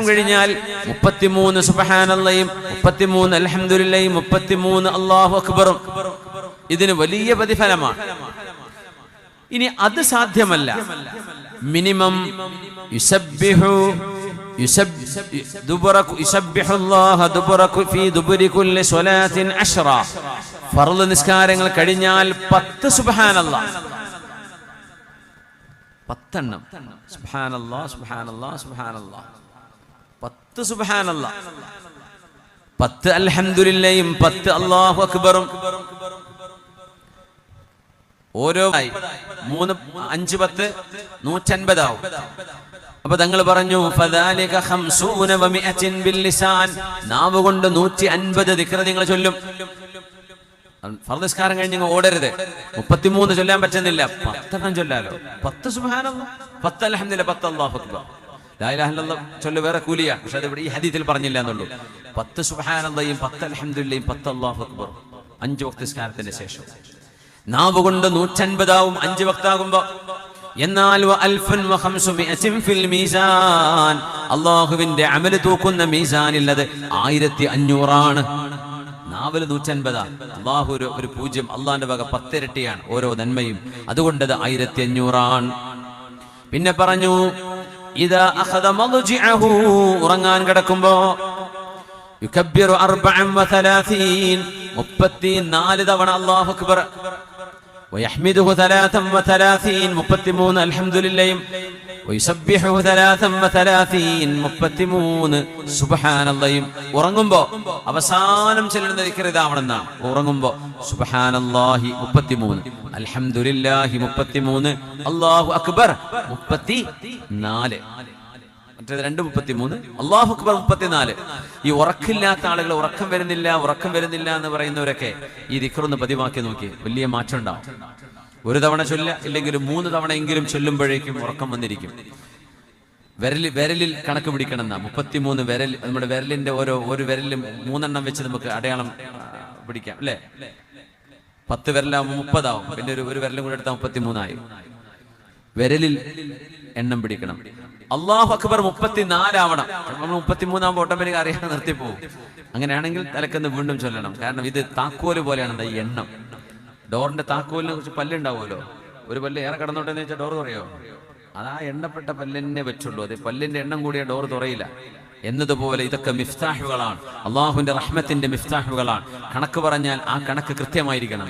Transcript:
കഴിഞ്ഞാൽ 33 സുബ്ഹാനല്ലാഹും 33 അൽഹംദുലില്ലാഹും 33 അല്ലാഹു അക്ബറും. ഇതിന് വലിയ പ്രതിഫലമാണ്. ഇനി അത് സാധ്യമല്ല, മിനിമം ഫർള് നിസ്കാരങ്ങൾ കഴിഞ്ഞാൽ 10 സുബ്ഹാനല്ലാഹ്, 10 എണ്ണം സുബ്ഹാനല്ലാഹ് സുബ്ഹാനല്ലാഹ് സുബ്ഹാനല്ലാഹ്, 10 സുബ്ഹാനല്ലാഹ്, 10 അൽഹംദുലില്ലാഹും 10 അല്ലാഹു അക്ബറും. ഓരോ 3 5 10 150 ആവും. അപ്പൊ തങ്ങൾ പറഞ്ഞു ഫദാലിക 50 വ100 ബിൽ ലിസാൻ, നാവ് കൊണ്ട് 150 ദിക്ർ നിങ്ങൾ ചൊല്ലും. ഫർദ് നിസ്കാരം കഴിഞ്ഞ് ഓടരുത്. 33 ചൊല്ലാൻ പറ്റുന്നില്ല, 10 എണ്ണം ചൊല്ലാലോ. 10 സുബ്ഹാനല്ലാഹ്, 10 അൽഹംദുലില്ലാഹ്, 10 അല്ലാഹു അക്ബർ. ലാ ഇലാഹ ഇല്ലല്ലാഹ് ചൊല്ല് വേറെ കൂലിയാ, പക്ഷെ അത് ഇവിടെ ഈ ഹദീസിൽ പറഞ്ഞില്ല എന്നുള്ളൂ. 10 സുബ്ഹാനല്ലാഹും 10 അൽഹംദുലില്ലാഹും 10 അല്ലാഹു അക്ബർ 5 വക്ത് നിസ്കാരത്തിന്റെ ശേഷം. നാവ് കൊണ്ട് 150 ആവും 5 വക്താകുമ്പോ. എന്നാൽ അല്ലാഹുവിന്റെ അമൽ തൂക്കുന്ന മീസാനിൽ അത് 1500 ആണ്. നാവിൽ 150, അല്ലാഹു ഒരു 0, അള്ളാന്റെ വക 10 ഇരട്ടിയാണ് ഓരോ നന്മയും. അതുകൊണ്ട് അത് 1500 ആണ്. പിന്നെ പറഞ്ഞു ഇദാ അഖദ മദ്ജിഅഹു, ഉറങ്ങാൻ കിടക്കുമ്പോ യുകബ്ബിറു 34 34 തവണ അല്ലാഹു അക്ബർ, വയഹ്മിദുഹു 33 33 അൽഹംദുലില്ലാഹ്, വയുസബ്ബിഹു 33 33 സുബ്ഹാനല്ലാഹ്. ഉറങ്ങുമ്പോ അവസാനം ചൊല്ലുന്ന ദിക്ർ ഇതാവണമെന്നാണ്. ഉറങ്ങുമ്പോ സുബ്ഹാനല്ലാഹി 33, അൽഹംദുലില്ലാഹി 33, അല്ലാഹു അക്ബർ 34. മറ്റേത് 2 33, അല്ലാഹു അക്ബർ 34. ഈ ഉറക്കില്ലാത്ത ആളുകൾ, ഉറക്കം വരുന്നില്ല എന്ന് പറയുന്നവരൊക്കെ ഈ ദിക്ർ ഒന്ന് പതിവാക്കി നോക്കി, വലിയ മാറ്റം ഉണ്ടാവും. ഒരു തവണ ചൊല്ല, ഇല്ലെങ്കിൽ 3 തവണയെങ്കിലും ചൊല്ലുമ്പോഴേക്കും ഉറക്കം വന്നിരിക്കും. വിരലിൽ കണക്ക് പിടിക്കണം എന്നാ. 33 വിരൽ, നമ്മുടെ വിരലിന്റെ ഒരു വിരലിലും 3 എണ്ണം വെച്ച് നമുക്ക് അടയാളം പിടിക്കാം അല്ലേ? 10 വിരലാവുമ്പോൾ 30 ആവും. പിന്നെ ഒരു വിരലും കൂടെ എടുത്താൽ 33 ആയി. വിരലിൽ എണ്ണം പിടിക്കണം. അല്ലാഹു അക്ബർ 34 ആവണം. നമ്മൾ 33 ആകുമ്പോൾ ഓട്ടോമാറ്റിക് അറിയാൻ നിർത്തിപ്പോവും. അങ്ങനെയാണെങ്കിൽ തലക്കെന്ന് വീണ്ടും ചൊല്ലണം. കാരണം ഇത് താക്കോല് പോലെയാണ് ഈ എണ്ണം. ഡോറിന്റെ താക്കോലിനെ കുറിച്ച് പല്ലുണ്ടാവുമല്ലോ, ഒരു പല്ല് ഏറെ കടന്നോട്ടെ എന്ന് വെച്ചാൽ ഡോർ തുറയോ? അതാ എണ്ണപ്പെട്ട പല്ലിനെ വെച്ചുള്ളൂ. അത് പല്ലിന്റെ എണ്ണം കൂടിയ ഡോർ തുറയില്ല എന്നതുപോലെ ഇതൊക്കെ മിഫ്താഹുകളാണ്, അള്ളാഹുവിന്റെ റഹ്മത്തിന്റെ മിഫ്താഹുകളാണ്. കണക്ക് പറഞ്ഞാൽ ആ കണക്ക് കൃത്യമായിരിക്കണം.